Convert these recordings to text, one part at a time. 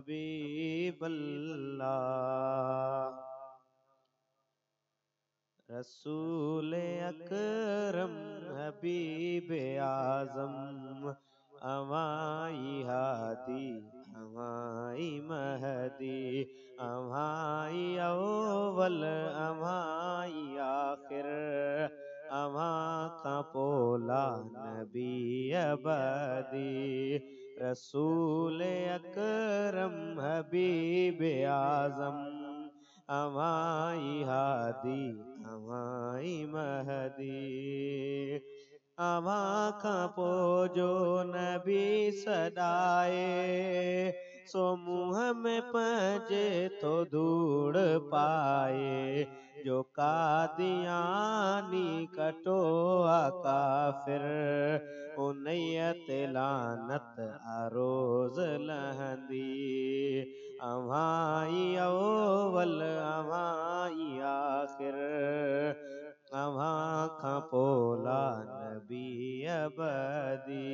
हबीबल्लाह। रसूल अकरम हबीब आज़म अमाई हादी अमाई महदी अमाई अव्वल अमाई आखिर अमा का पोला नबी अबदी। रसूल अकरम हबीब आज़म अमाई हादी अमाई महदी। अमा खां पोइ जो नबी सदाए सो मुँह में पंहिंजे थो धूड़ पाए। जो कादियानी कटो आ काफ़िर उन्हीअ ते लानत आरोज़ लहंदी। अमाई अव्वल अमाई आखिर अमा खां पोला नबी अबदी।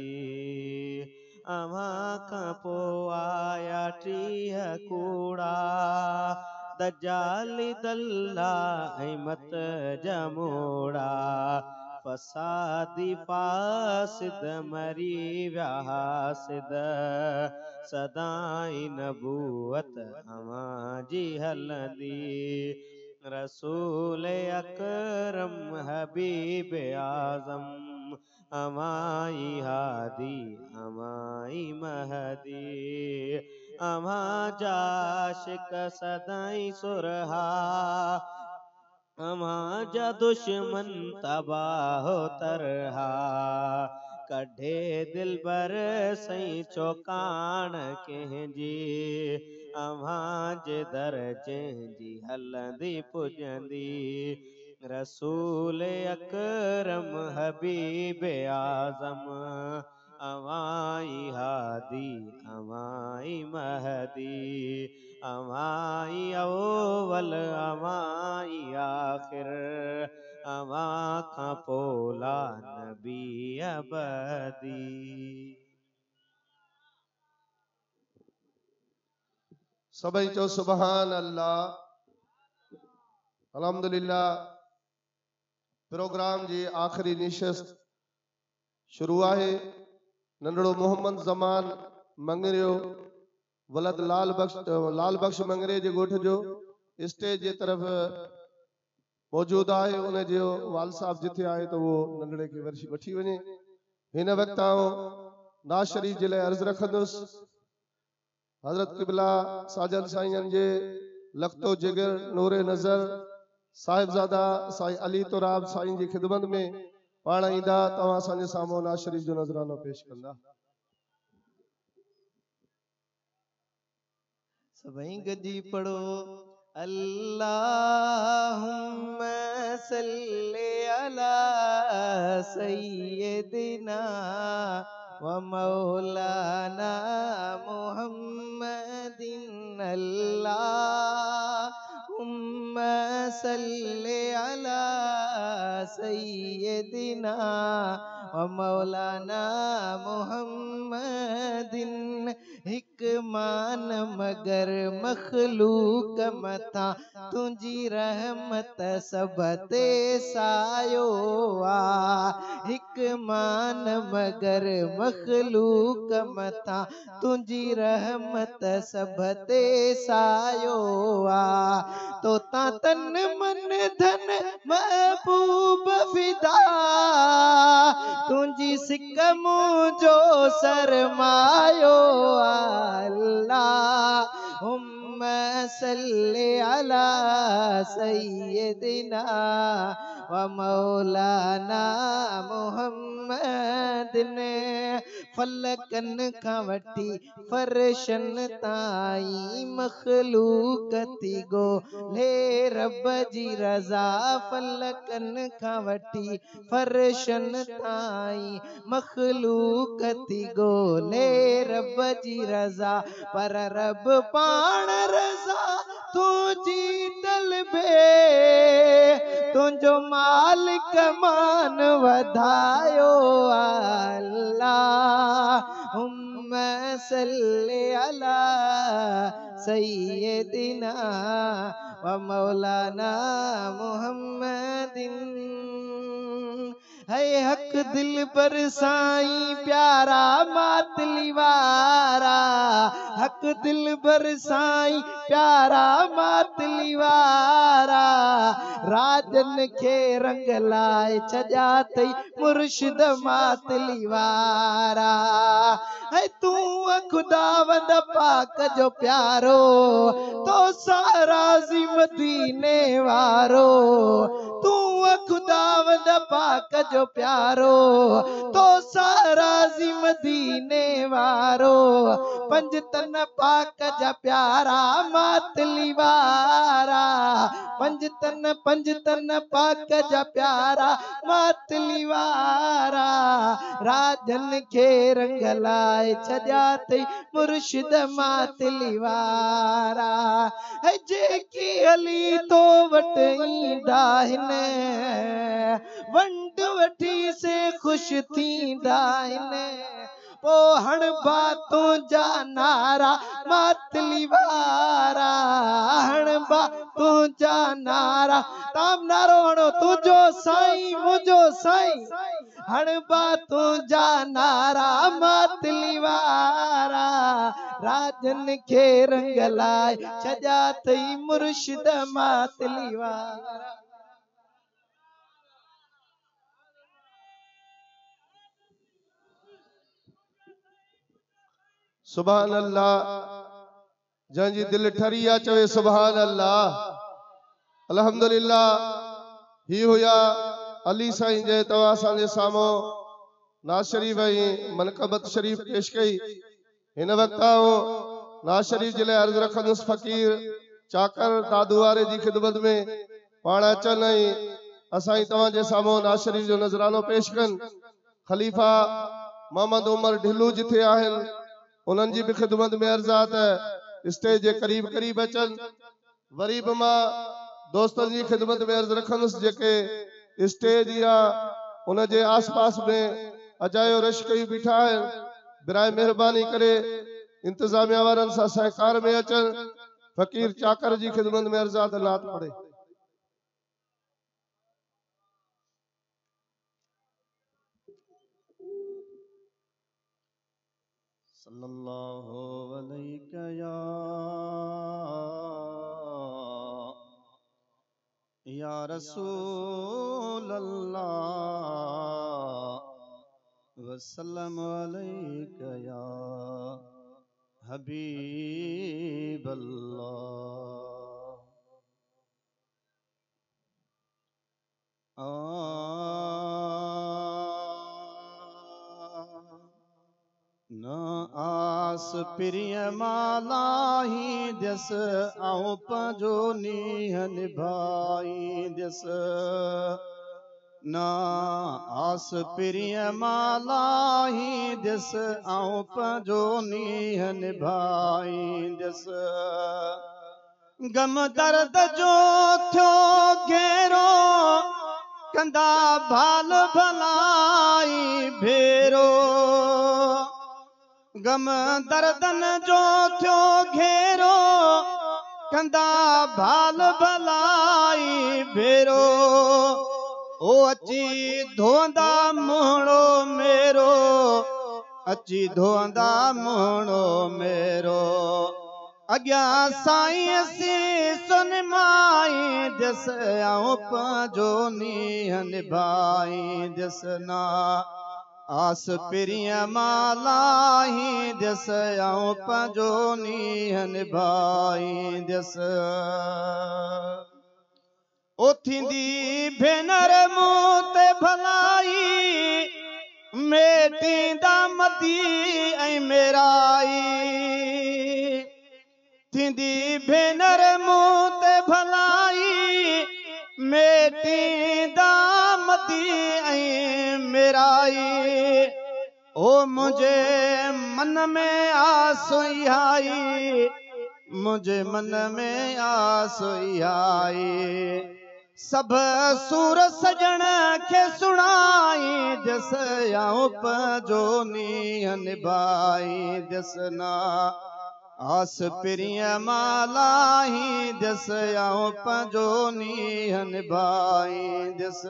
अमा खां पोइ आया 30 कूड़ा दजाल दल्ला ऐं मत जमूड़ा। फसादी फासिद मरी विया हासिद सदाई नबूवत अमा जी हलंदी। रसूल अकरम हबीब आज़म अमाई हादी अमाई महदी। अमा जा आशिक सदाई सुरहा अमा जा दुश्मन तबाह तरहा। कढे दिलबर सई चौकान कंहिंजी अमा जे दर जंहिंजी हलंदी पुॼंदी। रसूल अकरम हबीब आज़म अमाई हादी अमाई महदी अमाई अव्वल अमाई आखिर अमा खां पोला नबी अबदी। सभई चो सुभान अल्लाह। अल्हम्दुलिल्लाह। प्रोग्राम जी आखिरी निशस्त शुरू आहे। नंढड़ो मोहम्मद ज़मान मंगरियो वलद लाल बख्श मंगरे जे ॻोठ जो स्टेज जे तरफ़ मौजूद आहे। उन जो वाल साहब जिथे आहे तो वो नंढड़े खे वठी वञे। हिन वक्त नाज़ शरीफ जे लाइ अर्ज़ रखंदुसि। हज़रत क़िबला साजन साईं जे लखतो जिगर नूरे नज़र साहिबजादा साईं अली तुराब साईं जी खिदमत में पाण ईंदा। तव्हां असांजे साम्हूं नाज़ शरीफ जो नज़रानो पेश कंदा। सभई गजी पढ़ो अल्लाहुम्मा सल्ली अला सय्यिदिना व मौलाना मुहम्मदिन। अल्लाहुम्मा सल्ली अला सय्यिदिना व मौलाना मुहम्मदिन। हिक मान मगर मखलूक मथा तुंजी रहमत सब ते सायो आ। हिक मान मगर मखलूक मथा तुंजी रहमत सब ते सायो आ। तो ता तन मन धन महबूब फिदा तुंजी सिक मुंहिंजो सरमायो अल्लाहुम्मा सल्ली अला सय्यिदिना व मौलाना मुहम्मदिन। फलकन खां वठी फरशन ताईं मखलूक थी ॻोल्हे रब जी रज़ा। फलकन खां वठी फरशन ताईं मखलूक थी ॻोल्हे रब जी रज़ा। पर रब पाण रज़ा तुंहिंजी तलबे तुंहिंजो मालिक मान वधायो अल्लाहुम्मा सल्ली अला सय्यदिना व मौलाना मुहम्मदिन। है हक दिल पर साईं प्यारा मातली वारा, हक दिल पर साईं प्यारा मातली वारा, राजन के रंग लाए छजा तई मुर्शिद मातली वारा। है तू खुदावंद पाक जो प्यारो, तो सारा जी मदीने वारो, तू खुदावंद पाक जो प्यारो, तो सारा जी मदीने वारो, पंजतन पाक जा प्यारा मातली वारा, पंजतन पाक जा प्यारा मातली वारा, राजन के रंग लाए छजा तई मुर्शिद मातली वारा। है जेकी अली तो वट ईंदा हिन, वंड वठी से खुश थींदा हिन, पो हण बातों जा नारा मातली वारा, हण बातों जा नारा, ताम नारो हणो तुझो साईं मुझो साईं, हण बातों जा नारा मातली वारा, राजन के रंग लाए छजा तई मुर्शिद मातली वारा। सुभान अल्लाह। जंहिंजी दिल ठरी आ चवे सुभान अल्लाह। अल्हम्दुलिल्लाह। ही हुया अली साईं जे तव्हां असांजे साम्हूं नाज़ शरीफ़ ऐं मनक़बत शरीफ़ पेश कई। हिन वक़्त नाज़ शरीफ़ जे लाइ अर्ज़ रखंदुसि फ़क़ीर चाकर दादू वारे जी ख़िदमत में पाण अचनि ऐं असां तव्हां जे साम्हूं नाज़ शरीफ़ जो नज़रानो पेश कनि। ख़लीफ़ा मोहम्मद उमर ढिल्लू जिथे आहिनि उन्हनि जी भी ख़िदमत में अर्ज़ आहे त स्टेज जे करीब करीब अचनि। वरी बि मां दोस्तनि जी ख़िदमत में अर्ज़ रखंदुसि जेके स्टेज या उन जे आस पास में अजायो रश कई बीठा आहिनि, बिराए महिरबानी करे इंतज़ामिया वारनि सां सहकार में अचनि। फ़क़ीर चाकर जी ख़िदमत में अर्ज़ आहे त नात पढ़े। सल्लल्लाहु अलैका या रसूल अल्लाह वसल्लम अलैका या हबीब अल्लाह। न आस प्रिय मालाही दस आऊं पंहिंजो नीह निभाई दस, न आस प्रिय मालाही दस आऊं पंहिंजो नीह निभाई दस। गम दर्द जो थियो घेरो कंदा भाल भलाई भेरो, गम दर्दन जो थियो घेरो कंदा भाल भलाई भेरो। ओ अची धोंदा मुहणो मेरो, अची धोंदा मुहणो मेरो, अग्या साईं सी सुन माई दस आऊं पंहिंजो नीह निभाई दस। ना आस प्रिय मालाही दस आऊं पंहिंजो नीह निभाई दस। ओ थींदी भेनर मूं ते भलाई, मेटींदा मदी ऐं मेराई, थींदी भेनर मूं ते भलाई, मेटींदा मदी ऐं मेराई। ओ मुझे मन में आस आई, मुझे मन में आस आई, सब सूर सजण के सुनाई दस आऊं पंहिंजो नीह निभाई दस। ना आस प्रिय मालाई दिस आऊं पंजोनी हनबाई दिस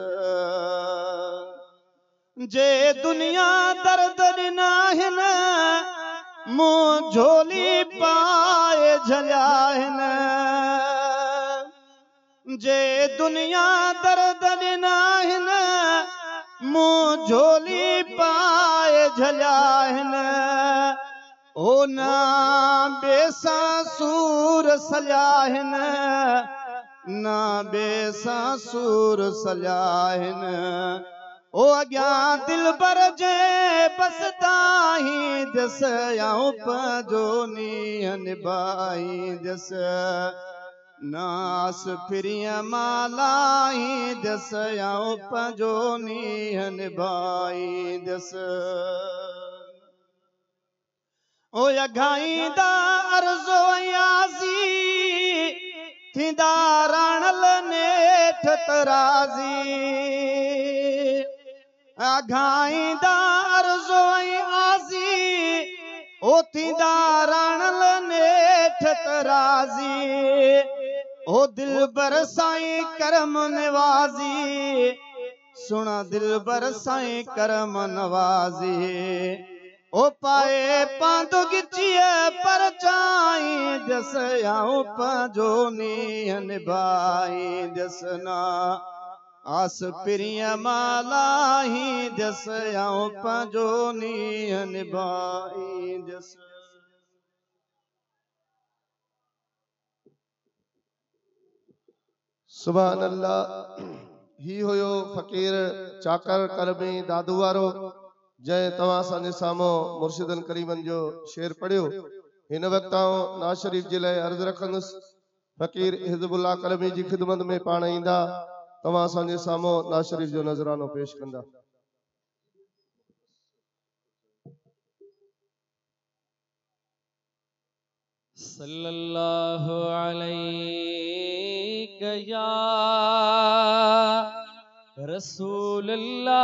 जे दुनिया दर्द ॾिनाहिन मूं झोली पाए झलियाहिन जे दुनिया दर्द ॾिनाहिन मूं झोली पाए झलियाहिन ओ ना बेसां सूर सलियाहिन ना बेसां सूर सलियाहिन ओ अॻियां दिलबर जे बस ताहीं दिस आऊं पंजोनी हनबाई दिस नास प्रिय मालाई दिस आऊं पंजोनी हनबाई दिस ओ अघाईंदा अर्ज़ो याज़ी थींदा राणल नेठ तराज़ी अघाईंदा अर्ज़ो आज़ी ओ थींदा राणल नेठ तराज़ी ओ दिलबर साईं करम नवाज़ी सुना दिलबर साईं करम नवाज़ी ओ पाए पांदो गिचिए पर चाई दिस आऊं पंजोनी हनबाई दिसना आस प्रिय मालाई दिस आऊं पंजोनी हनबाई दिस सुभान अल्लाह। ही हुयो फ़कीर चाकर करमी दादू वारो जय तव्हां असांजे साम्हूं मुर्शिदन करीमन जो शेर पढ़ियो। हिन वक्त आऊं नाज़ शरीफ जे लाइ अर्ज़ रखंदुसि फ़कीर हिज़बुल्लाह कलमी जी ख़िदमत में पाण ईंदा तव्हां असांजे साम्हूं नाज़ शरीफ जो नज़रानो पेश कंदा। सल्लल्लाहु अलैहि या रसूल अल्लाह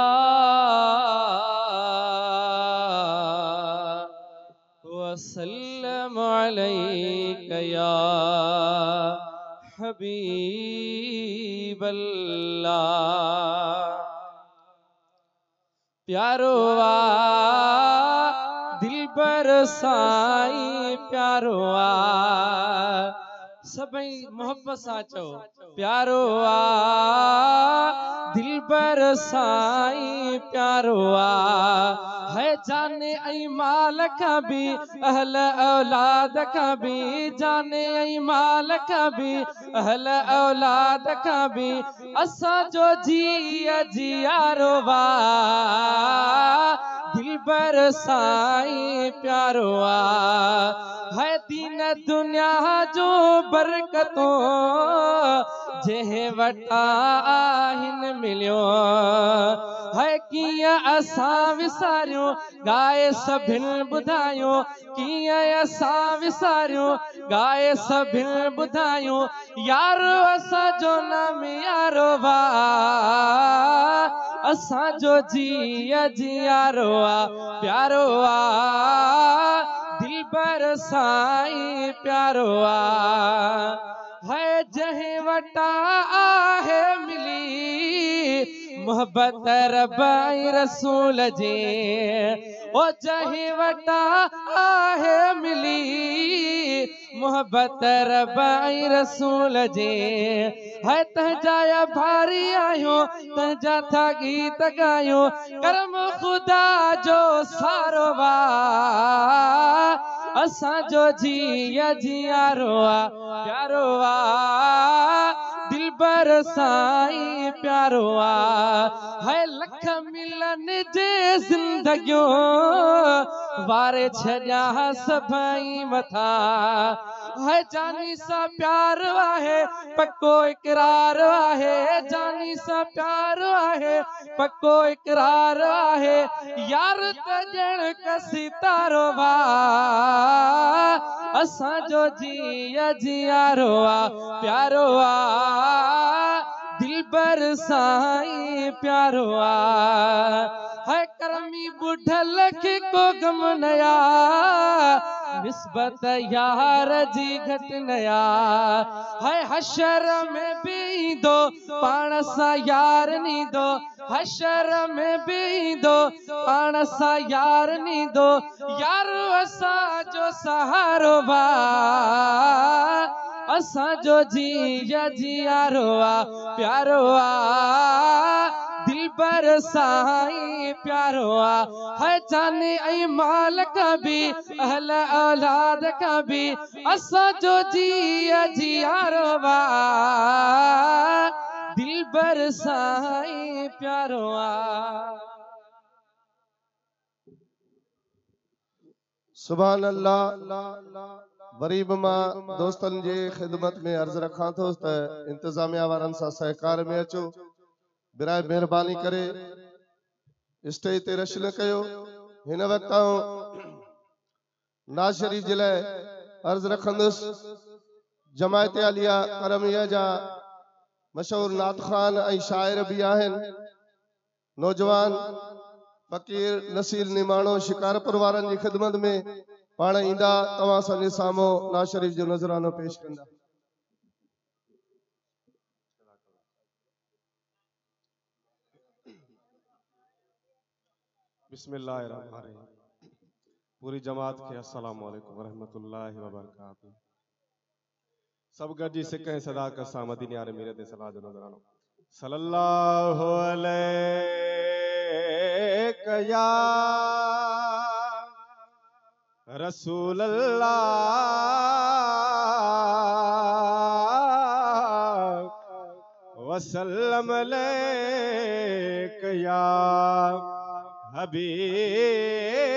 वसल्लम अलैका या हबीब अल्लाह। प्यारो दिलबर साईं प्यारो सभई मोहब्बत सां चओ प्यारो दिलबर साईं प्यारो है जाने ऐं माल का भी अहल औलाद का भी जाने ऐं माल का भी अहल औलाद का भी असां जो जी जियारो दिलबर साईं प्यारो है दीन दुनिया जो बरकतों जेहे वटा आहिन मिलियो है किया असां विसारियो गाए सभिन बुधायो किया असां विसारियो गाए सभिन बुधायो यारो असां जो नाम यारो असां जो जियारो प्यारो दिलबर साईं प्यारो है जहे वटा आहे मिली मोहब्बत रबाई रसूल जे ओ जहे वटा आहे मिली मोहब्बत रबाई रसूल जे है तहजाया भारी आयो तहजा था गीत गायो करम खुदा जो सारो असां जो जियारो प्यारो दिलबर साईं प्यारो है लख मिलन जे जिंदगियों वारे छॾिया सभई मथा है जानी सा प्यार आहे पक्को इकरार आहे जानी सा प्यार आहे पक्को इकरार आहे यार तजण कसी तारो असां जो जियारो प्यारो दिलबर साईं प्यारो है करमी बुढ़ल के को गम नया निस्बत यार जी घटनया है हशर में भी दो पाण सा यार नी दो हशर में भी दो पाण सा यार नी दो यार असा जो सहारो बा असा जो जी जियारो आ प्यारो आ दिल पर साई प्यारो आ है जाने ऐ माल कभी अहल औलाद कभी असा जो जी जियारो आ दिल पर साई प्यारो आ। सुभान अल्लाह। वरीब मां दोस्तन जे खिदमत में अर्ज रखा थो त इंतजामिया वारन सा सहकार में अचो बिराए मेहरबानी करे स्टेज ते रश न कयो। हिन वक्त नाज शरीफ जे लाइ अर्ज रखंदुस जमायत आलिया करमिया जा मशहूर नात खान ऐं शाइर भी आहिन नौजवान फकीर नसीर निमाणो शिकारपुर वारन जी खिदमत में पाण ईंदा तव्हां सां साम्हूं नाज शरीफ जो नज़रानो पेश कंदा। बिस्मिल्लाहिर्रहमानिर्रहीम। पूरी जमात के अस्सलाम वालेकुम वरहमतुल्लाहि वबरकातुहू। सब गॾिजी सिक ऐं सदाकत सां मदीने वारे मीर ते सलाह जो नज़रानो। सल्लल्लाहु अलैका या रसूल अल्लाह वसल्लम अलैका या हबीब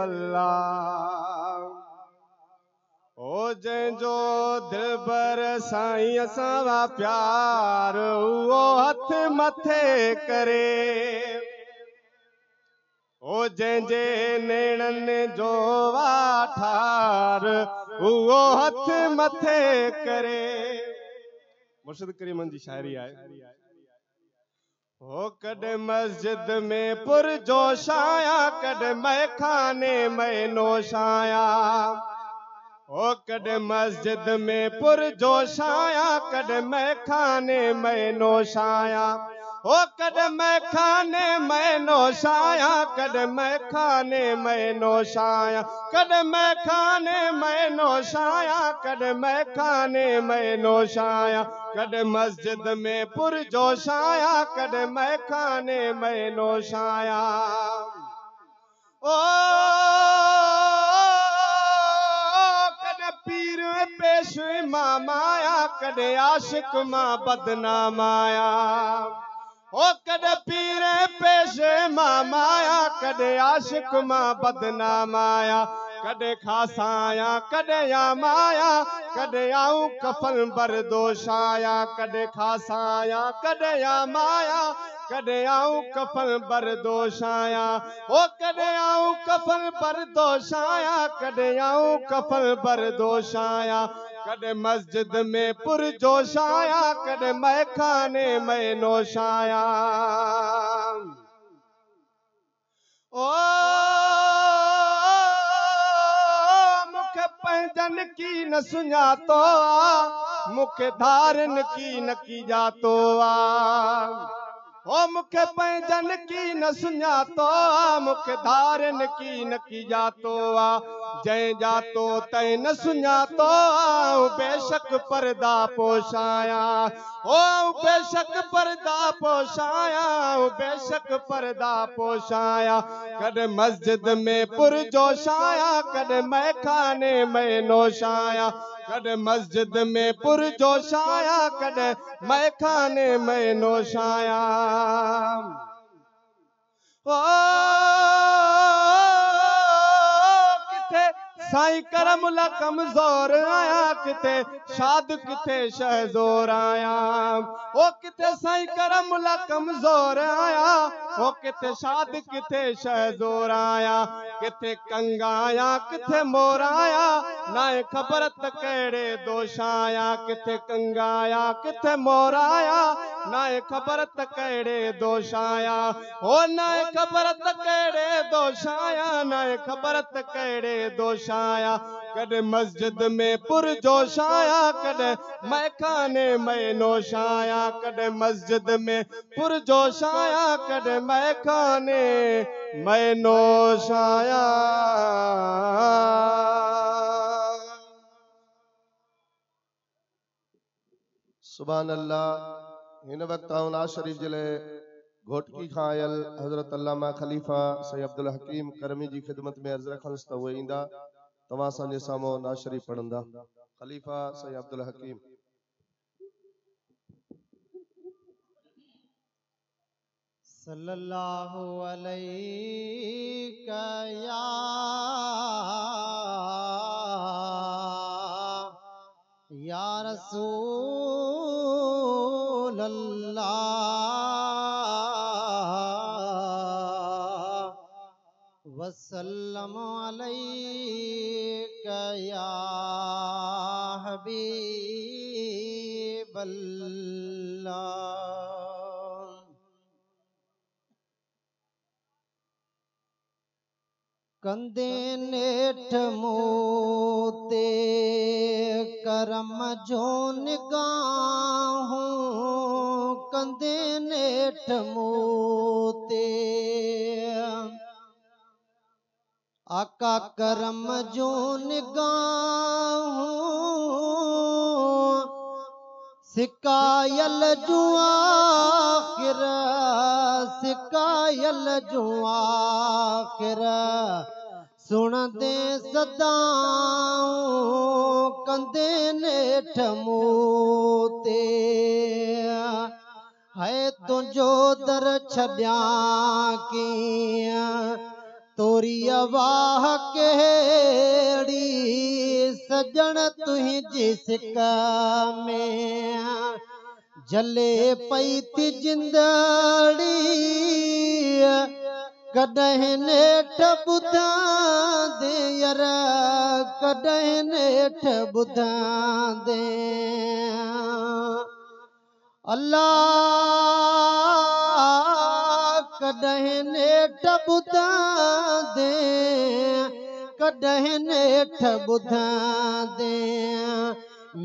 अल्लाह। ओ जंहिंजो दिल बर साईं असां प्यार वो हथ मथे करे ओ जंहिंजे नेणनि जो वाठार वो हथ मथे करे। मुर्शिद करीमन जी शायरी आहे। हो कॾहिं मस्जिद में पुरजोश आया कॾहिं मैखाने में नोश आया। हो कॾहिं मस्जिद में पुरजोश आया कॾहिं मैखाने में नोश आया। हो कॾहिं मैखाने में नोश आया कॾहिं मैखाने में नोश आया कॾहिं मैखाने में नोश आया कॾहिं मैखाने में नोश आया। कॾहिं मस्जिद में पुरजोश आया कॾहिं मैखाने में नोश आया। ओ कॾहिं पीर पेश इमाम आया कॾहिं आशिक मां बदनाम आया। ओ कॾहिं पीर पेश इमाम आया कॾहिं आशिक मां बदनाम आया। कॾहिं खासा आया कॾहिं आम आया कॾहिं आऊं कफन बरदोश आया। कॾहिं खासा आया कॾहिं आम आया कॾहिं आऊं कफन बरदोश आया। ओ कॾहिं आऊं कफन बरदोश आया कॾहिं आऊं कफन बरदोश आया। कॾहिं मस्जिद में पुरजोश आया कॾहिं मैखाने में नोश आया। ओ मुखे पंहिंजन की न सुञातो आ मुखे धारन की न की जातो आ। ओ मुखे पंहिंजन की न सुञातो आ मुखे धारन की न की जातो आ। जंहिं जातो तंहिं न सुञातो आ बेशक पर्दा पोशाया। ओ बेशक पर्दा पोशाया बेशक पर्दा पोशाया। कॾहिं मस्जिद में पुरजोश आया कॾहिं मैखाने में नोश आया। कॾहिं मस्जिद में पुरजोश आया कॾहिं मैखाने में नोश आया। ओ किथे साईं करमुला कमज़ोर आया किथे शाद किथे शहज़ोर आया। ओ किथे साईं करमुला कमज़ोर आया हो किथे शाद किथे शहज़ोराया किथे कंगाया किथे मोराया ना खबर त कहिड़े दोषाया किथे कंगाया किथे मोराया ना खबर त कहिड़े दोषाया हो ना खबर त कहिड़े दोषाया ना खबर त कहिड़े दोषाया कॾहिं मस्जिद में पुरजोश आया कॾहिं मैखाने में नोशाया कॾहिं मस्जिद में पुरजोश आया कॾहिं मैखाने में नोशाया सुभान अल्लाह। हिन वक्त नाज़ शरीफ जे लाइ घोटकी खां आयल हज़रत अल्लामा खलीफ़ा सैयद अब्दुल हकीम करमी जी ख़िदमत में अर्ज़ रखंदुसि त उहे ईंदा तव्हां असांजे साम्हूं नाज़ शरीफ पढ़ंदा। खलीफ़ा सैयद अब्दुल हकीम। सल्लल्लाहु अलैहि या रसूल अल्लाह वसल्लम अलैका या हबीब अल्लाह। कंदे नेठ मोते करम जो निगाहूं कंदे नेठ मोते आका करम जो निगाहूं सिकायल जो आखिर सिकायल जो आखिर सुन दे सदाऊं कंदे नेठ मोते है तुझो दर छड्या कीअं तोरी अवाह केड़ी सजन तुझी सिक में जले पई थी जिंदड़ी कॾहिं नेठ ॿुधां दे यार कॾहिं नेठ ॿुधां दे अल्लाह कॾहिं नेठ ॿुधां दे कॾहिं नेठ ॿुधां दे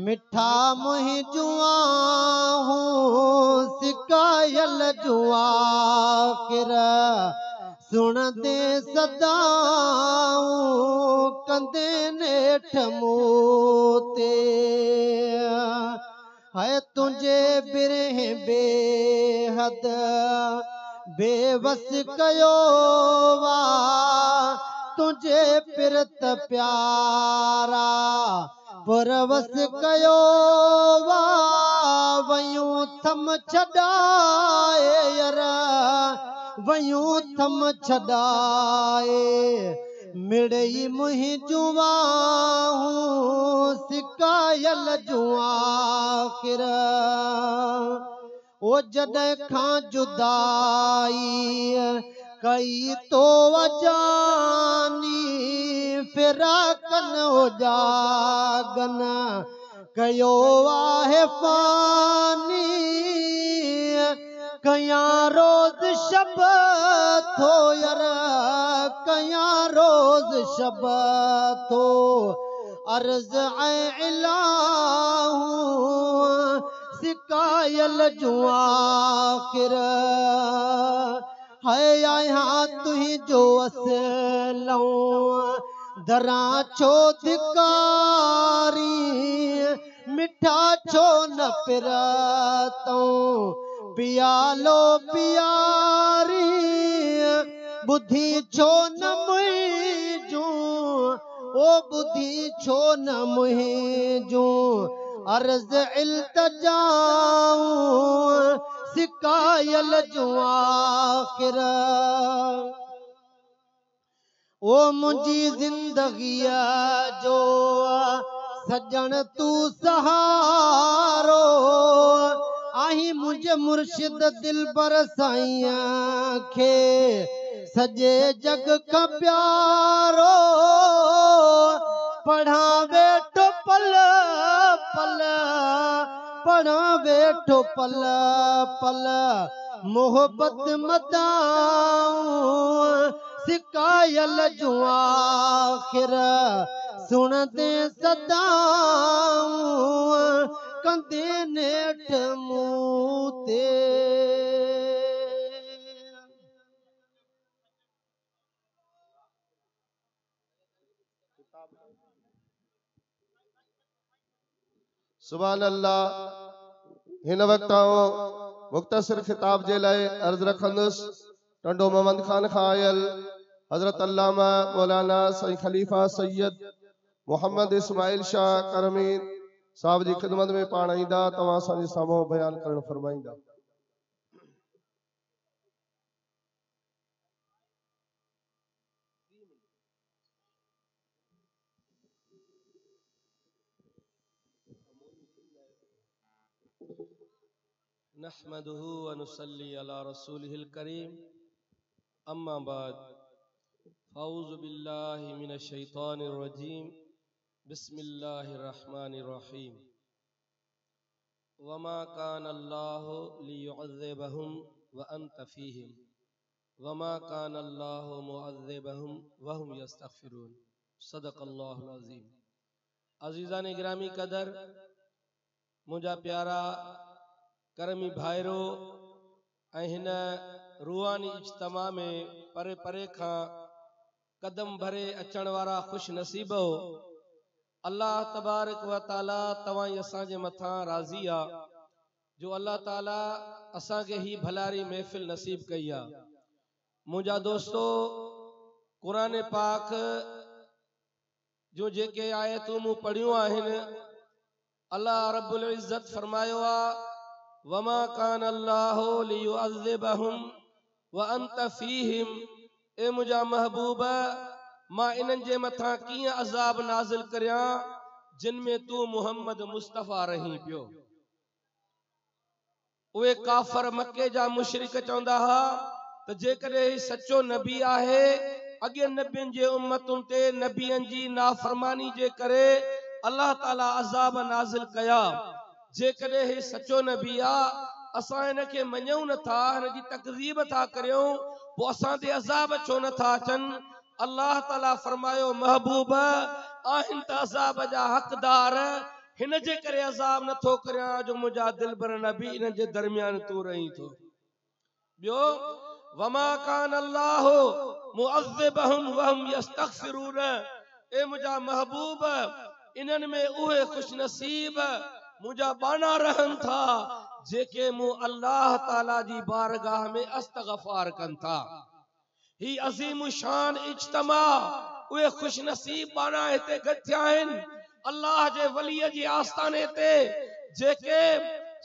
मिठा मुंहिं जुआ हूं सिकायल जुआ किर सुन दे सदाऊं कंदे नेठ मोते है तुझे बिरह बेहद बेवस कयो वा तुझे पिरत प्यारा परवस कयो वा वयूं थम छॾाए यारा वयूं थम छॾाए मिड़ई मुंहिं जुआ हूं सिकायल जुआ किर ओ जॾहिं खां जुदाई कई तो अजानी फिराकन हो जागन कयो आहे फानी कया रोज शब थो यार कया रोज शब थो अर्ज ऐं इलाहूं सिकायल जुआ किर है आया तुझो असलऊं दरा छो धिकारी मिठा छो न पिरतऊं पियालो पियारी बुद्धि छो न मुंहिंजूं ओ बुद्धि छो न मुंहिंजूं अर्ज इल्तजाऊं सिकायल जुआ किर ओ मुंहिंजी ज़िंदगीअ जो सजण तू सहारो आही मुझे मुर्शिद दिल बर साईं खे सजे जग का प्यारो पढ़ा वेठो पल पल पढ़ा वेठो पल पल मोहब्बत मदाऊं सिकायल जो आखिर सुनते सदाऊं कंदे नेठ मुँह ते सुभान अल्लाह। हिन वक्त मुख्तसर खिताब जे लाए अर्ज रखंदुसि टंडो मोहम्मद खान खां आयल हजरत अल्लामा मौलाना सईं खलीफा सैयद मोहम्मद इस्माइल शाह करमी साहब जी खिदमत में पाण ईंदा तव्हां असांजे साम्हूं बयान करण फरमाईंदा। नहमदुहु व नुसल्ली अला रसूलिहिल करीम अम्मा बाद औज़ु बिल्लाहि मिनश शैतानिर रजीम बिस्मिल्लाहिर रहमानिर रहीम वमा कान अल्लाहु लियुअज़्ज़िबहुम व अंत फीहिम वमा कान अल्लाहु मुअज़्ज़िबहुम व हुम यस्तगफिरून सदक़ल्लाहुल अज़ीम। अज़ीज़ान गिरामी कदर मुझा प्यारा करमी भाइरो हिन रूहानी इज्तमा में परे परे खां कदम भरे अचण वारा खुश नसीब हो। अल्लाह तबारक व ताला तवाई असांजे मथां राज़ी आ जो अल्लाह ताला असांखे ही भलारी महफिल नसीब कई आ। मुझा दोस्तो कुरान पाक जो जेके आयतूं मूं पढ़ियूं आहिनि अल्लाह रब्बुल इज़्ज़त फरमायो आ वमा कान अल्लाहु लियुअज़्ज़िबहुम व अंत फीहिम। ए मुझा महबूब मां इन्हनि जे मथां कीअं अज़ाब नाज़िल करियां जिन में तू मुहम्मद मुस्तफ़ा रही पियो। उहे काफ़र मके जा मुशरिक चवंदा हा त जेकॾहिं ही सचो नबी आहे अॻे नबियुनि जे उम्मतुनि ते नबियनि जी नाफरमानी जे करे अल्लाह ताला अज़ाब नाज़िल कया। जेकॾहिं ही सचो नबी आ असां इनखे मञूं नथा हिन जी तकज़ीब था करियूं पोइ असां ते अज़ाब छो नथा अचनि। अल्लाह ताला फरमायो महबूब आहिनि त अज़ाब जा हक़दार हिन जे करे अज़ाब नथो करियां जो मुंहिंजा दिलबर नबी इन जे दरमियान तू रही थो। ॿियो वमा कान अल्लाहु मुअज़्ज़िबहुम व हुम यस्तगफिरून। ए मुंहिंजा महबूब इन्हनि में उहे खुश नसीब मुझा बाना रहन था जेके मु अल्लाह ताला जी बारगाह में इस्तगफार कन था। ही अजीम शान इज्तमा उहे खुश नसीब बाना हिते गठिया आहिनि अल्लाह जे वलीअ जी आस्थाने ते जेके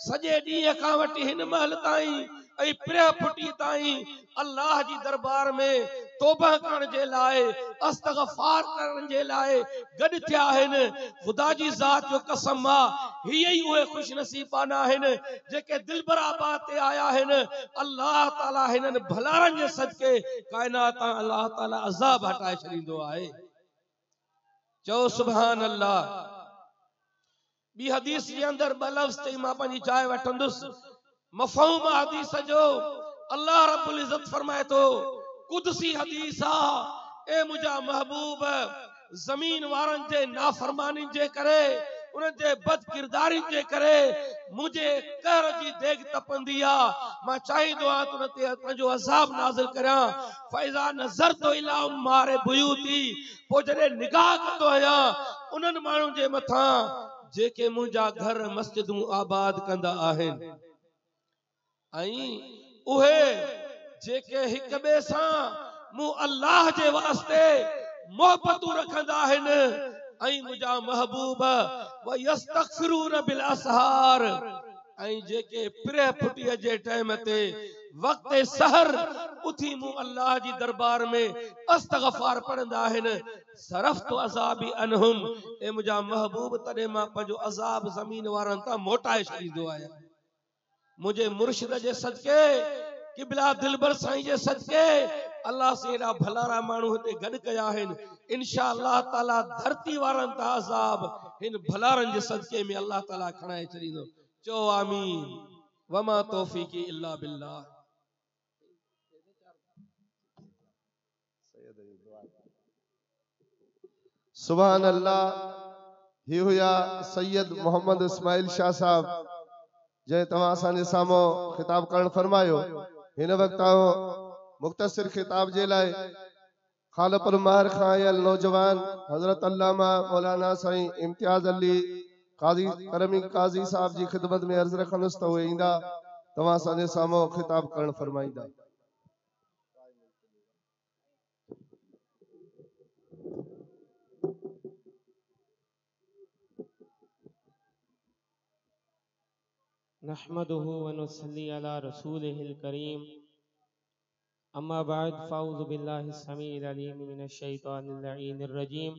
सॼे ॾींहं खां वठी हिन महल ताईं ऐं प्रिय फुटी ताईं अल्लाह जी दरबार में तौबा करण जे लाइ इस्तगफार करण जे लाइ गॾु थिया आहिनि। ख़ुदा जी ज़ात जो कसम आहे हीअ ई उहे खुश नसीबाना आहिनि जेके दिलबराबाद ते आया आहिनि। अल्लाह ताला हिननि भलारनि जे सदके काइनात अल्लाह ताला अज़ाब हटाए छॾींदो आहे। चओ सुभान अल्लाह। ॿी हदीस जे अंदर ॿ लफ़्ज़ ते मां पंहिंजी जाइ वठंदुसि। मफ़हूम हदीस जो अल्लाह रब्बुल इज़्ज़त फरमाए थो कुदसी हदीस आ ए मुंहिंजा महबूब ज़मीन वारनि जे नाफरमानी जे करे उन्हनि जे बद किरदारी जे करे मुझे कहर जी देग तपंदी आ मां चाहींदो आहियां त उन ते पंहिंजो अज़ाब नाज़िल करियां। फ़इज़ा नज़रतु इला उम्मारे बुयूती पोइ जॾहिं निगाह कंदो आहियां उन्हनि माण्हुनि जे मथां जेके मुंहिंजा घर मस्जिदूं आबाद कंदा आहिनि ऐं उहे जेके हिक ॿिए सां मूं अल्लाह जे वास्ते मोहबतूं रखंदा आहिनि ऐं मुंहिंजा महबूब व यस्तगफिरून बिल असहार ऐं जेके प्रिय फुटीअ जे टाइम ते वक़्त सहर उथी मूं अल्लाह जी दरबार में इस्तगफार पढ़ंदा आहिनि सरफ़्तु अज़ाबी अनहुम ए मुंहिंजा महबूब तॾहिं मां पंहिंजो अज़ाब ज़मीन वारनि तां मोटाए छॾींदो आहियां। मुझे मुर्शिद जे सदके किबला दिलबर साईं जे सदके अल्लाह से एड़ा भलारा मानू हिते गड कया आहिनि। इंशा अल्लाह ताला धरती वारन ता अज़ाब हिन भलारन जे सदके में अल्लाह ताला खणाए छॾींदो। चो आमीन। वमा तौफीकी इल्ला बिल्लाह। सुभान अल्लाह। ही हुया सैयद मोहम्मद इस्माइल शाह साहब जंहिं तव्हां असांजे साम्हूं ख़िताब करण फरमायो। हिन वक्त मुख्तसिर खिताब जे लाइ खालपुर महर खां आयल नौजवान हजरत अल्लामा मौलाना साईं इम्तियाज अली काजी करमी काजी साहब जी खिदमत में अर्ज रखंदुसि त उहे ईंदा तव्हां असांजे साम्हूं खिताब करण फरमाईंदा। नहमदुहु व नुसल्ली अला रसूलिहिल करीम। अम्मा बाद फ़ाऊज़ु बिल्लाहि समीइल अलीम मिनश शैतानिर लईनिर रजीम।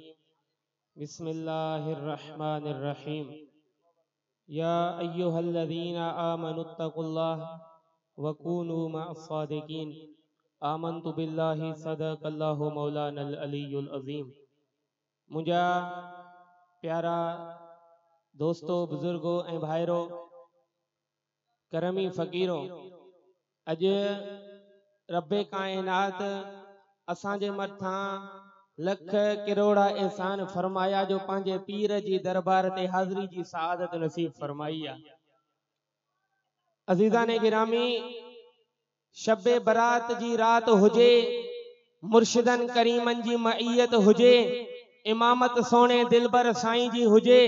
बिस्मिल्लाहिर रहमानिर रहीम। या अय्युहल्लज़ीना आमनुत्तकुल्लाह व कूनू मअस सादिकीन। आमन्तु बिल्लाहि सदक़ल्लाहु मौलानल अलीयुल अज़ीम। मुंहिंजा प्यारा दोस्तों बुजुर्गो ऐं भाइरो करमी फ़कीरो, अॼु रब्बे काइनात असांजे मथां लख किरोड़ा एहसान फरमाया जो पंहिंजे पीर जी दरबार ते हाज़री जी सआदत नसीब फरमाई आहे। अज़ीज़ाने गिरामी, शबे बरात जी रात हुजे, मुर्शिदन करीमन जी मईयत हुजे, इमामत सोने दिलबर साईं जी हुजे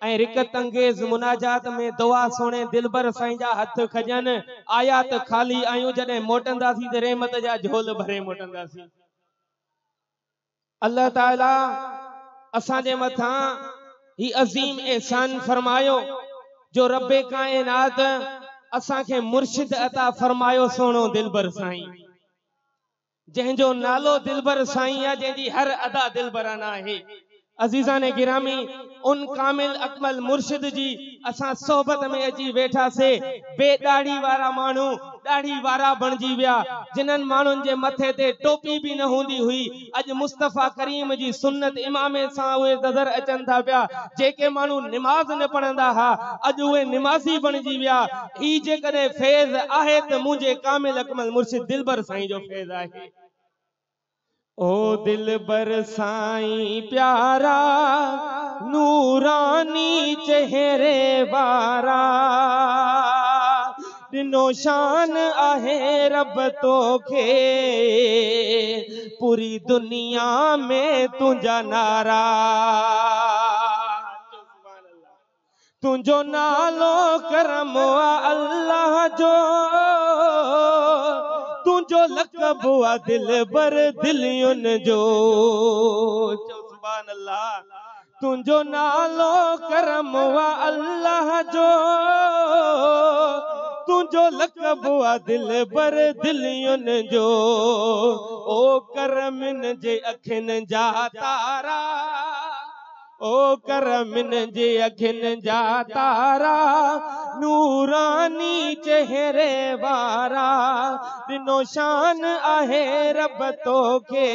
ऐं रिकत अंगेज मुनाजात में दुआ सोने दिलबर साईं जा हथ खजन। आयात खाली आयूं जॾहिं मोटंदासीं त रहमत जा झोल भरे मोटंदासीं। अल्लाह ताला असांजे मथां ही अज़ीम एहसान फरमायो जो रब्बे काइनात असांखे मुर्शिद अता फरमायो सोनो दिलबर साईं, जंहिंजो नालो दिलबर साईं आहे, जंहिंजी हर अदा दिलबराना आहे। अजीज़ाने गिरामी, उन कामिल अकमल मुर्शिद जी असां सोहबत में अची वेठा से बेदाढ़ी वारा मानू दाढ़ी वारा बनजी विया, जिन्हनि माण्हुनि जे मथे ते टोपी भी न हूंदी हुई, अॼु मुस्तफ़ा करीम जी सुन्नत इमामे सां उहे नज़र अचनि था पिया। जेके माण्हू निमाज़ न पढ़ंदा हा, अॼु उहे निमाज़ी बनजी विया। ही जेकॾहिं फैज़ आहे त मुंहिंजे कामिल अकमल मुर्शिद दिलबर साईं जो फैज़ आहे। ओ दिलबर साईं प्यारा नूरानी चेहरे वारा, दिनो शान आहे रब तोखे पूरी दुनिया में तुंजा नारा। तुंजो नालो करम अल्लाह जो, तुंजो लक़ब आ दिलबर दिलियुन जो। सुभान अल्लाह। तुंजो नालो करम आ अल्लाह जो, तुंजो लक़ब आ दिलबर दिलियुन जो। ओ करमिन जे अखिन जा तारा, ओ करमिन जे अखिन जा तारा, नूरानी चेहरे वारा, दिनो शान आहे रब तोखे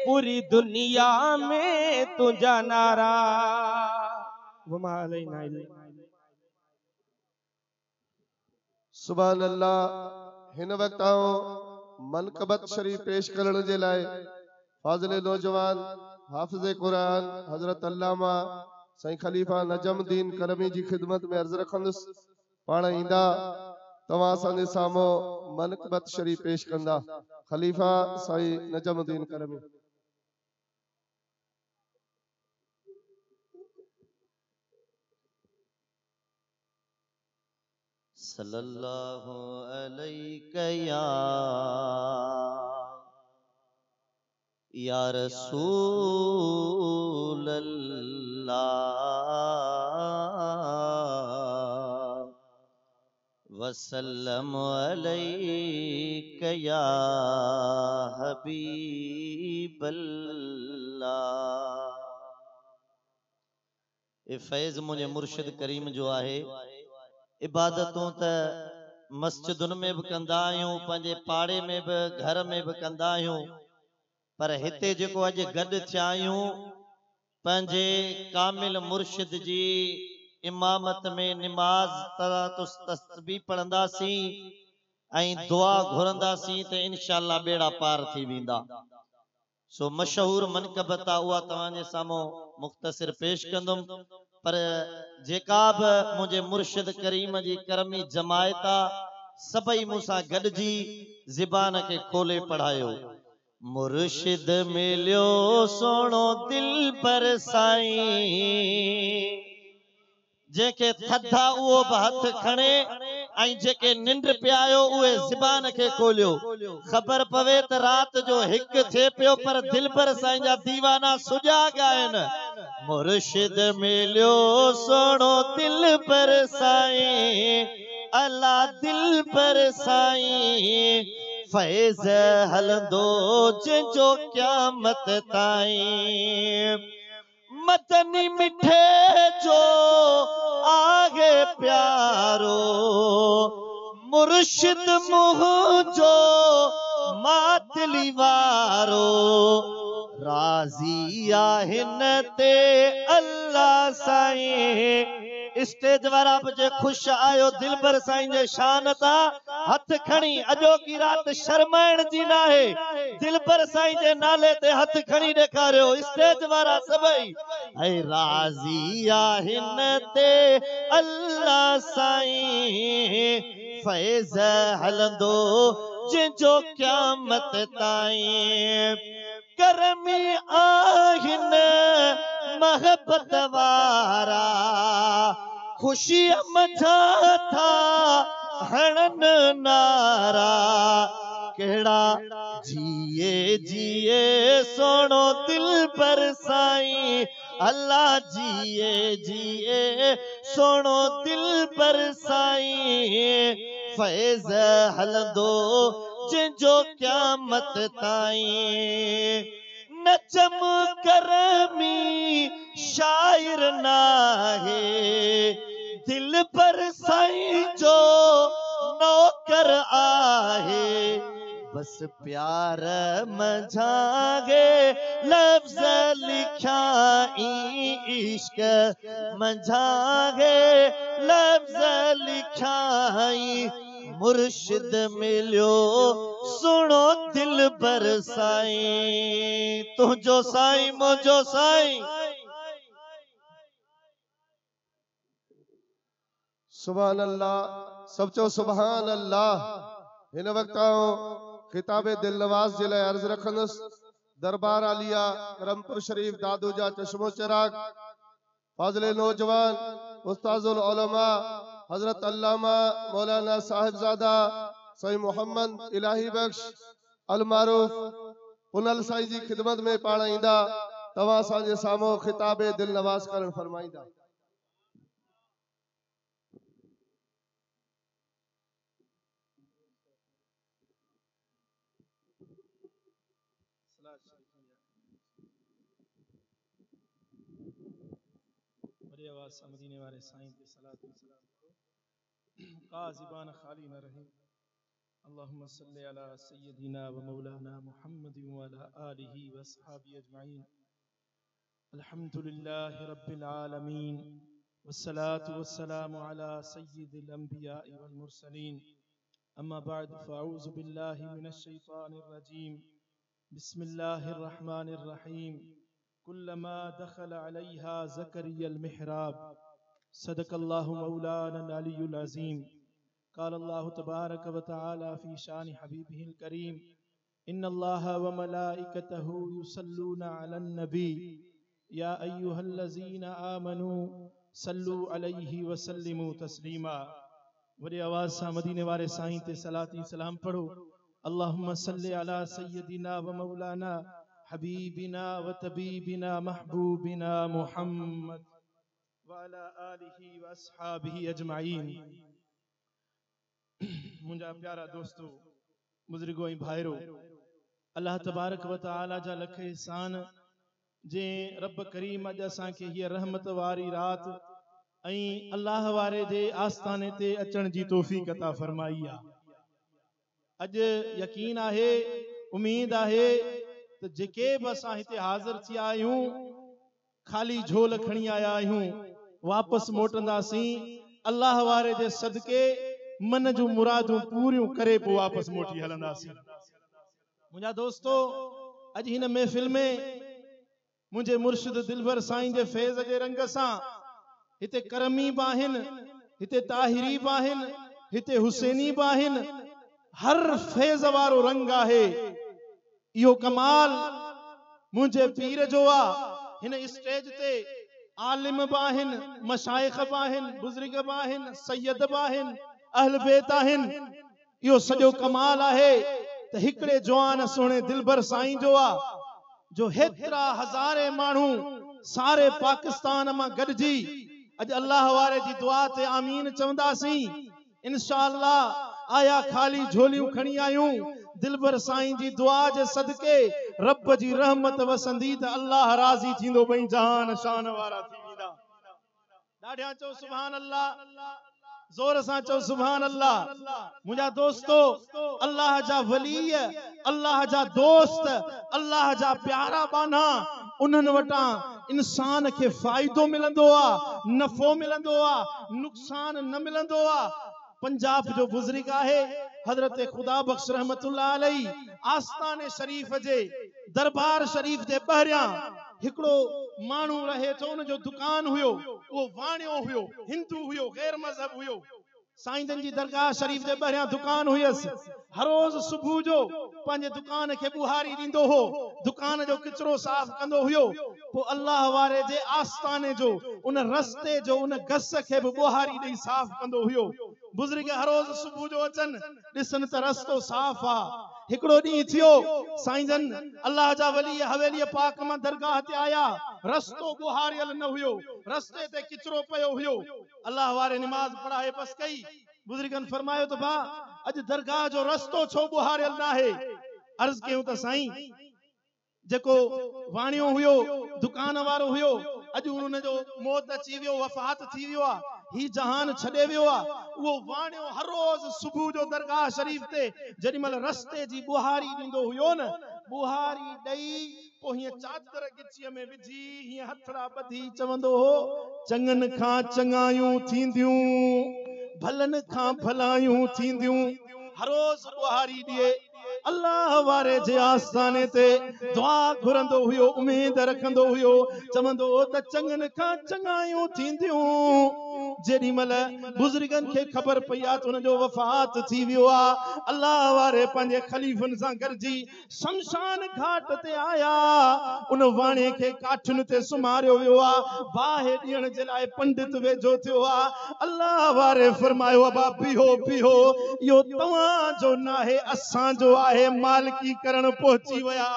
पूरी दुनिया में तुंजा नारा। वमा अलैना इल्ला। सुभान अल्लाह। हिन वक्त मनकबत शरीफ पेश करण जे लाइ फाज़िल नौजवान हाफिज़ कुरान हजरत अल्लामा साईं खलीफा नजमुद्दीन करमी जी खिदमत में अर्ज रखंदुसि। पाण ईंदा तव्हां असांजे साम्हूं मनकबत शरीफ पेश कंदा। खलीफा साईं नजमुद्दीन करमी। सल्लल्लाहु अलैका या रसूल अल्लाह, वसल्लम अलैका या हबीब अल्लाह। ए फैज़ मुझे मुर्शिद करीम जो आहे, इबादतूं त मस्जिदुनि में भी कंदा आहियूं, पंहिंजे पाड़े में भी घर में भी कंदा आहियूं, पर हिते जेको अॼु गॾु थिया आहियूं पंहिंजे कामिल मुर्शिद जी इमामत में निमाज तस्बीह पढ़ंदासीं ऐं दुआ घुरंदासीं त इंशाअल्लाह बेड़ा पार थी वेंदा। सो मशहूर मनक़बत आहे उहा तव्हांजे साम्हूं मुख़्तसिर पेश कंदुमि, पर जेका बि मुंहिंजे मुर्शिद करीम जी करमी जमायत आहे सभई मूंसां गॾिजी ज़बान खे खोले पढ़ायो। मुर्शिद मिलियो सोनो दिल पर साईं, जेके थधा उहो बि हथ खणे ऐं जेके निंड पियायो उहे ज़बान खे खोलियो। ख़बर पवे त राति जो हिकु थिए पियो पर दिल पर साईं जा दीवाना सुॼा ॻाइनि। मुर्शिद मिलियो सोनो दिल पर साईं, अल्लाह दिल पर साईं, फैज़ हलंदो जंहिंजो क़यामत ताईं। मदनी मिठे जो आगे प्यारो, मुर्शिद मुंहिंजो मातली वारो, राज़ी आहिनि ते अल्लाह साईं। स्टेज वारा बि जे ख़ुश आयो दिल भर साईं जे शान ता हथ खणी, अॼो की रात शर्माइण जी न आहे, दिल भर साईं जे नाले ते हथ खणी ॾेखारियो स्टेज वारा सभई। ऐं राज़ी आहिनि ते अल्लाह साईं, फैज़ हलंदो जंहिंजो क़यामत ताईं। करमी आहिनि महबत वारा, खुशी मझा था हणनि नारा, केड़ा जिए जिए सोनो दिल पर साईं, अल्लाह जिए जिए सोनो दिल पर साईं, फैज़ हलंदो जंहिंजो क़यामत ताईं। नचम करमी शायर नाहे, दिल पर साईं जो नौकर आहे, बस प्यार मंझागे लफ्ज़ लिखा इश्क मंझागे लफ्ज़ लिखाई। मुर्शिद मिलियो सुनो दिल पर साईं, तुझो साईं मुझो साईं। सुभान अल्लाह, सब चो सुभान अल्लाह। इन वक्त खिताबे दिल नवाज जे लाइ अर्ज़ रखंदुसि। दरबार आलिया करमपुर शरीफ दादूजा चश्मो चिराग, फाज़िले नौजवान उस्ताजुल उलमा हजरत अल्लामा मौलाना साहिबजादा सईद मोहम्मद इलाही बख्श अल मारूफ पुनल साईं जी खिदमत में पाण ईंदा। तव्हां असांजे साम्हूं खिताबे दिल नवाज करण फरमाईंदा। बड़ी आवाज से मदीने वाले साईं पे सलात व सलाम करो, का ज़बान खाली न रहे। अल्लाहुम्मा सल्ली अला सय्यदिना व मौलाना मुहम्मद व अला आलिहि व अस्हाबिहि अजमईन। अल्हम्दुलिल्लाहि रब्बिल आलमीन वस्सलातु वस्सलामु अला सय्यिदिल अंबिया'i वल मुरसलीन। अम्मा बअद फअऊज़ु बिल्लाहि मिनश शैतानिर रजीम। बिस्मिल्लाहिर रहमानिर रहीम। कुल्लमा दखल अलैहा ज़करियल मिहराब। सदक़ल्लाहु मौलाना अलियुल अज़ीम। क़ाल अल्लाहु तबारक व तआला फ़ी शानि हबीबिहिल करीम, इन्नल्लाह व मलाइकतहु युसल्लूना अलन नबी या अय्युहल्लज़ीना आमनू सल्लू अलैहि व सल्लिमू तस्लीमा। बड़ी आवाज़ सां मदीने वाले साईं ते सलाती सलाम पढ़ो। अल्लाहुम्मा सल्लि अला सय्यदिना व मौलाना हबीबिना व तबीबिना महबूबिना मुहम्मद व अला आलिहि व अस्हाबिहि अजमईन। मुंहिंजा प्यारा दोस्तों, बुजुर्गो ऐं भाइरो, अल्लाह तबारक व तआला जा लख एहसान जे रब करीम अॼु असांखे हीअ रहमत वारी रात ऐं अल्लाह वारे जे आस्थाने ते अचण जी तौफ़ीक़ अता फरमाई आहे। अॼु यकीन आहे, उम्मीद आहे त जेके बि असां हिते हाज़िर थिया आहियूं ख़ाली झोल खणी आया आहियूं, वापसि मोटंदासीं अल्लाह वारे जे सदके मन जूं मुरादूं पूरियूं करे पोइ वापसि मोटी हलंदासीं। मुंहिंजा दोस्तो, अॼु हिन महफ़िल में मुंहिंजे मुर्शिद दिलबर साईं जे फैज़ जे रंग सां हिते करमी बि आहिनि, हिते ताहिरी बि आहिनि, हिते हुसैनी बि आहिनि, हर फैज़ वारो रंग आहे। इहो कमाल मुंहिंजे पीर जो आहे। हिन स्टेज ते आलिम बि आहिनि, मशाइख बि आहिनि, बुज़ुर्ग बि आहिनि, सैयद बि आहिनि, अहल बैत आहिनि। इहो सॼो कमाल आहे त हिकिड़े जवान सुहिणे दिलबर साईं जो आहे जो हेतिरा हज़ारे माण्हू सारे पाकिस्तान मां गॾिजी अॼु अल्लाह वारे जी दुआ ते आमीन चवंदासीं। इंशाअल्लाह आया ख़ाली झोलियूं खणी आयूं, दिलबर साईं जी दुआ जे सदके रब जी रहमत वसंदी त अल्लाह राज़ी थींदो, ॿई जहान शान वारा थी वेंदा। ॾाढियां चओ सुभान अल्लाह, जोर सां चओ सुभान अल्लाह। मुंहिंजा दोस्तो, अल्लाह जा वली, अल्लाह जा दोस्त, अल्लाह जा प्यारा बाना, उन्हनि वटां इंसान खे फ़ाइदो मिलंदो आहे, नफ़ो मिलंदो आहे, नुक़सान न मिलंदो आहे। पंजाब जो बुज़ुर्ग आहे हज़रत खुदा बख्श रहमतुल्लाह अलैहि, आस्थाने शरीफ जे दरबार शरीफ जे ॿाहिरियां हिकिड़ो माण्हू रहे थो, उन जो दुकान हुयो, उहो वाणियो हुयो, हिंदू हुयो, गैर मज़हब हुयो। साईं जन जी दरगाह शरीफ जे ॿाहिरियां दुकान हुयसि। हर रोज़ सुबुह जो पंहिंजे दुकान खे ॿुहारी ॾींदो हो, दुकान जो किचरो साफ़ कंदो हुयो। पोइ अल्लाह वारे जे आस्थाने जो उन रस्ते जो उन गस खे बि ॿुहारी ॾेई साफ़ कंदो हुयो। बुज़ुर्ग हर रोज़ सुबुह जो अचनि, ॾिसनि त रस्तो साफ़ आहे। हिकिड़ो ॾींहुं थियो, साईं जन अल्लाह जा वली हवेली पाक मां दरगाह ते आया, रस्तो ॿुहारियल न हुयो, रस्ते ते किचरो पियो हुयो। अल्लाह वारे निमाज़ पढ़ाए बस कई। बुज़ुर्गनि फरमायो त भा अॼु दरगाह जो रस्तो छो ॿुहारियल न आहे? अर्ज़ कयूं त साईं, जेको वाणियो हुयो, दुकान वारो हुयो, अॼु हुनजो मौत अची वियो, वफ़ात थी वियो आहे, ही जहान छॾे वियो आहे। उहो वाणियो हर रोज़ सुबुह जो दरगाह शरीफ ते जेॾी महिल रस्ते जी ॿुहारी ॾींदो हुयो न, ॿुहारी ॾेई पोइ हीअं चादर गिचीअ में विझी हीअं हथड़ा ॿधी चवंदो हो, चङनि खां चङायूं थींदियूं, भलनि खां भलायूं थींदियूं। हर रोज़ ॿुहारी ॾिए अल्लाह वारे जे आस्थाने ते दुआ घुरंदो हुयो, उम्मीद रखंदो हुयो, चवंदो त चङनि खां चङायूं थींदियूं। जेॾी महिल बुज़ुर्गनि खे ख़बर पई आहे त हुनजो वफ़ात थी वियो आहे, अल्लाह वारे पंहिंजे ख़लीफ़नि सां गॾिजी शमशान घाट ते आया। उन वाणे खे काठियुनि ते सुम्हारियो वियो आहे, बाहि ॾियण जे लाइ पंडित वेझो थियो आहे। अल्लाह वारे फरमायो, अबा बीहो बीहो, इहो तव्हांजो न आहे, असांजो आहे, मालिकी करण पहुची विया।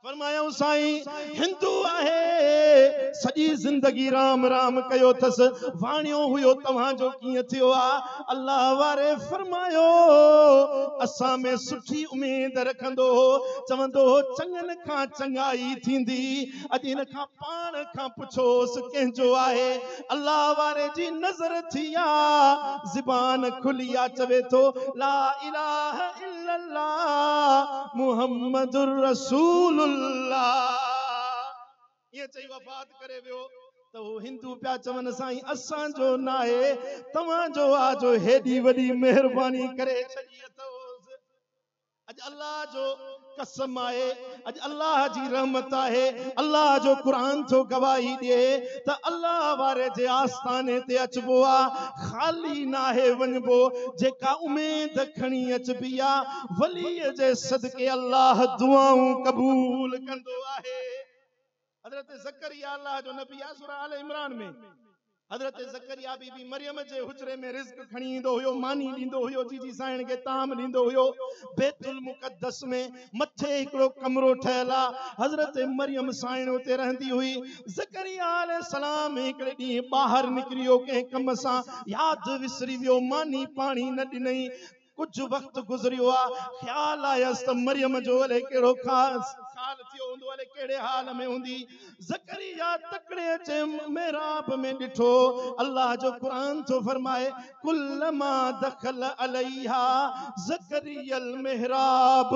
फरमायो साईं हिंदू आहे, सॼी ज़िंदगी राम राम कयो अथसि, वाणियो हुयो, तव्हांजो कीअं थियो आहे? अल्लाह वारे फरमायो, असां में सुठी उम्मीद रखंदो हो, चवंदो हो चङनि खां चङाई थींदी। अॼु हिन खां पाण खां पुछोसि कंहिंजो आहे? अल्लाह वारे जी नज़र थी आहे, ज़बान खुली आहे, चवे थो ला इलाहा इल्लल्लाह मुहम्मदुर रसूलुल्लाह। ये चई वफ़ात करे वियो त वो हिंदू पिया चवनि, साईं असांजो न आहे, तव्हांजो आहे, जो हेॾी वॾी महिरबानी करे छॾी अथव। अॼु अल्लाह जो कसम आहे, अॼु अल्लाह जी रहमत आहे, अल्लाह जो क़ुरान थो गवाही ॾिए त अल्लाह वारे जे आस्थाने ते अचबो आहे, ख़ाली न आहे वञबो, जेका उम्मीद खणी अचबी आहे, वलीअ जे सदके अल्लाह दुआऊं क़बूल कंदो आहे। हज़रत ज़करिया अल्लाह जो नबी आहे, सूरह आल इमरान में हज़रत ज़करिया बीबी मरियम जे हुजरे में रिज़्क़ खणी ईंदो हुयो, मानी ॾींदो हुयो, जीजी साइण खे ताम ॾींदो हुयो। बैतुल मुक़द्दस में मथे हिकिड़ो कमरो ठहियल आहे, हज़रत मरियम साइण उते रहंदी हुई। ज़करिया अलैहिस्सलाम हिकिड़े ॾींहुं ॿाहिरि निकिरी वियो, कंहिं कम सां यादि विसरी वियो, मानी पाणी न ॾिनई। कुछ वक्त गुजरियो आ, ख्याल आयसि त मरियम जो अलाए कहिड़ो ख़ासि हाल थियो हुंदो अले केड़े हाल में हुंदी ज़करिया तकड़े चे मेहराब में ॾिठो अल्लाह जो कुरान तो फरमाए कुल्लमा दखल अलैहा ज़करियल मेहराब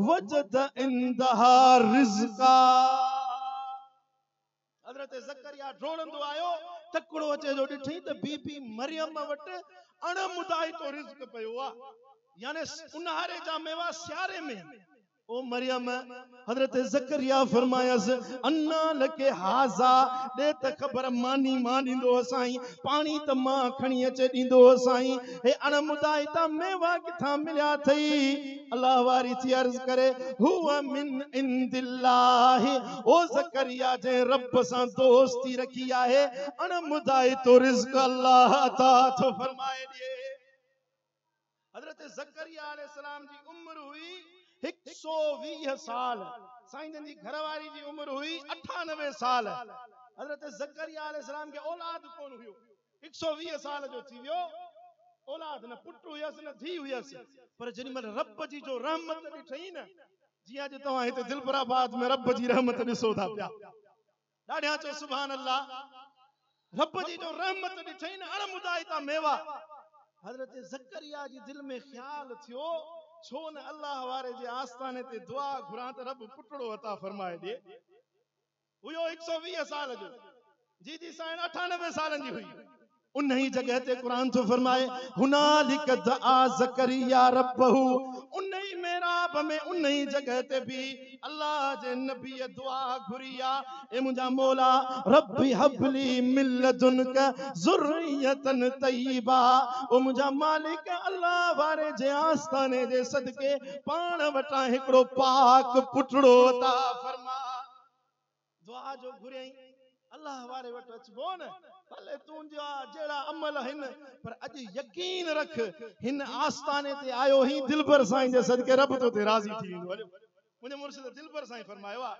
वजद इंदहा रिज़्का हज़रत ज़करिया ढोलंदो आयो तकड़ो अचे जो ॾिठई त बीबी मरियम वटि अणमुदाई तो रिज़्क पियो आहे यानी उन्हारे जा मेवा सियारे में ओ मरियम हजरत ज़करिया फरमायस अन्ना लके हाजा दे त खबर मानी दो साईं पानी त मां खणी अचे दींदो साईं हे अणमुदाई ता मेवा किथा मिलिया थई अल्लाह वारी थी अर्ज करे हुवा मिन इंदिल्लाह ओ ज़करिया जे रब सां दोस्ती रखी आहे अणमुदाई तो रिज़्क अल्लाह अता तो फरमाए दिए हजरत ज़करिया अलैहि सलाम जी उम्र हुई 120 साल साईं जन जी घरवारी जी उम्र हुई 98 साल हजरत ज़करिया अलैहि सलाम के औलाद कोन हुयो 120 साल जो थी वियो औलाद न पुट हुयस न धी हुयस पर जनिमल रब जी जो रहमत ॾिठई न जी अज तव्हां हिते दिलबराबाद में रब जी रहमत ॾिसो था पिया ॾाढा चो सुभान अल्लाह रब जी जो रहमत ॾिठई न अणमुदाई ता मेवा हजरत ज़करिया जी दिल में ख्याल थियो छो न अल्लाह वारे जे आस्थाने ते दुआ घुरां त रब पुटड़ो अता फरमाए दे हुयो 120 साल जो जी साईं 98 सालन जी हुई उन ही जगह ते कुरान तो फरमाए हुनालिक दआ ज़करिया रब्बहू उन ही मेराब में उन ही जगह ते भी अल्लाह जे नबी दुआ घुरिया ए मुंजा मौला रब्बी हबली मिन लदुनका ज़ुर्रियतन तय्यबा ओ मुंजा मालिक अल्लाह वारे जे आस्थाने जे सदके पाण वटा हिकड़ो पाक पुटड़ो अता फरमा दुआ जो घुरियई अल्लाह वारे वट अचबो न भले तुंजा जेड़ा अमल हिन पर अज यकीन रख हिन आस्थाने ते आयो ही दिलबर साईं जे सदके रब तो ते राजी थी वेंदो मुझे मुर्शिद दिलबर साईं फरमायो आ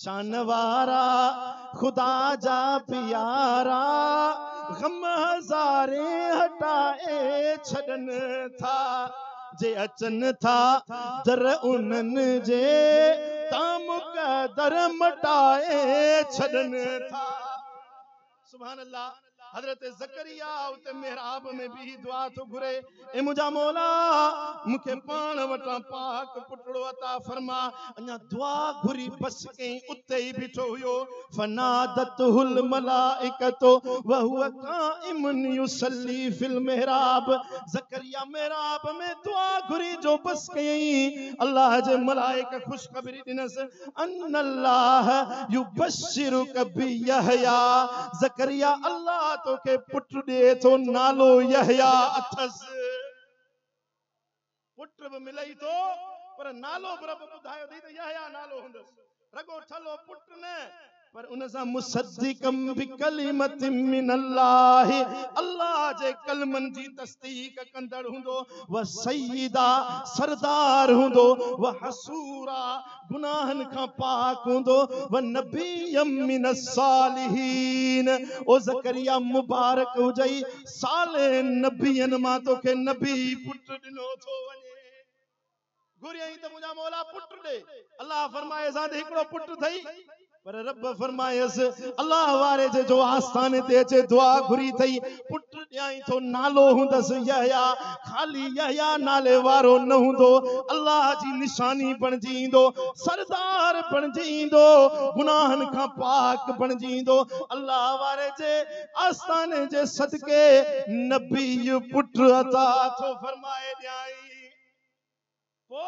शान वारा खुदा जा प्यारा गम हजारे हटाए छडन था जे अचन था दर उनन जे ताम कदर मटाए छडन था सुभान अल्लाह हजरत ज़करिया उते मेहराब में भी दुआ तो घुरे ए मुजा मौला मुखे पाण वटा पाक पुटड़ो अता फरमा अन्या दुआ घुरी बस के उते ही बिठो हुयो फनादतहुल मलाइकतो व हुवा काइमुन युसल्ली फिल मेहराब ज़करिया मेहराब में दुआ घुरी जो बस कई अल्लाह जे मलाइका खुशखबरी दिनस अन्नल्लाह युबश्शिरुक बियहया ज़करिया अल्लाह तो के पुट दे तो नालो यहया अथस पुट भी मिलई तो पर नालो रब बुधायो दी तो यहया नालो हुंदस रगो ठलो पुट ने पर उनसा मुसद्दिकम बिकलिमतिन मिनल्लाह अल्लाह जे कलमन जी तस्दीक कंदड़ हुंदो व सय्यदा सरदार हुंदो व हसूरा गुनाहन का पाक हुंदो व नबियम मिनस सालिहीन ओ ज़करिया मुबारक हुजई साले नबियन मा तो के नबी पुट दिनो थो वने घुरियई त मुजा मौला पुट दे अल्लाह फरमाए सा हिकड़ो पुट थई पर रब फरमायस अल्लाह वारे जे जो आस्थाने ते अचे दुआ घुरी थई पुट ॾियाई तो नालो हुंदस यहया खाली यहया नाले वारो न हुंदो अल्लाह जी निशानी बणजी ईंदो सरदार बणजी ईंदो गुनाहन खां पाक बणजी ईंदो अल्लाह वारे जे आस्थाने जे सदके नबी पुट अता तो फरमाए ॾियाई पो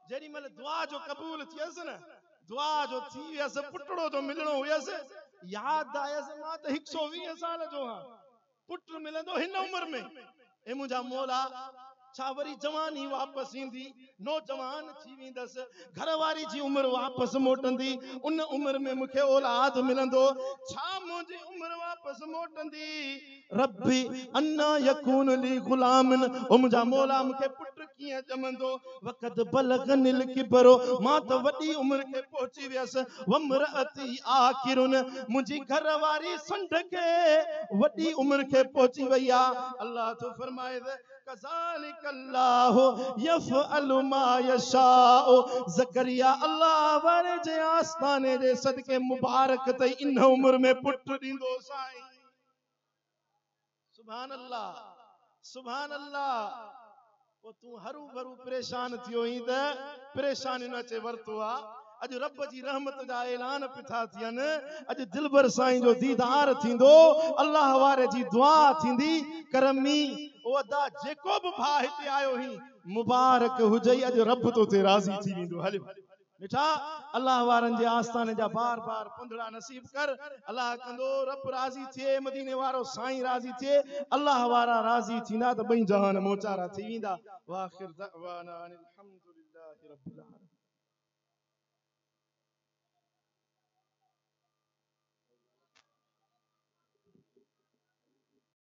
जेडी मल दुआ जो कबूल थियस न दुआ जो थी वियस पुटड़ो तो मिलणो हुयस याद आयस मां त 120 साल जो हां पुट मिलंदो हिन उम्र में ए मुंजा मौला छा वरी जवानी वापस ईंदी नौजवान थी वेंदस घरवारी जी उम्र वापस मोटंदी उन उम्र में मुखे औलाद मिलंदो छा मुंहिंजी उम्र वापस मोटंदी रब्बी अन्ना यकून ली गुलामन ओ मुंहिंजा मौला मुखे पुट कीअं ॼमंदो वक़द बलगनिल किबरो मां त वॾी उम्र खे पहुची वियसि वमरअती आखिरुन मुंहिंजी घरवारी संढ खे वॾी उम्र खे पहुची वई आहे। अल्लाह तो फरमाए कज़ालिक अल्लाहु यफ़अलु मा यशाउ। ज़करिया अल्लाह वारे जे आस्ताने जे सदके मुबारक तई इन उम्र में पुट ॾींदो साईं। सुभान अल्लाह, सुभान अल्लाह। वो तू हरू भरू परेशान थियो ई त परेशानी न अचे वरतो आ। अज रब जी रहमत जा ऐलान पिथा थियन। अज दिलबर साईं जो दीदार थींदो, अल्लाह वारे जी दुआ थींदी। करमी ओ अदा जेको भी भा हिते आयो ही मुबारक हुजई। अज रब तो ते राजी थी वेंदो। हलो मिठा अल्लाह वारन जे आस्थाने जा बार बार पंधड़ा नसीब कर। अल्लाह कंदो रब राजी थिए, मदीने वारो साईं राजी थिए, अल्लाह वारा राजी थींदा त ॿई जहान मोचारा थी वेंदा। वाखिर दअवाना अनिल हम्दुलिल्लाहि रब्बिल आलमीन।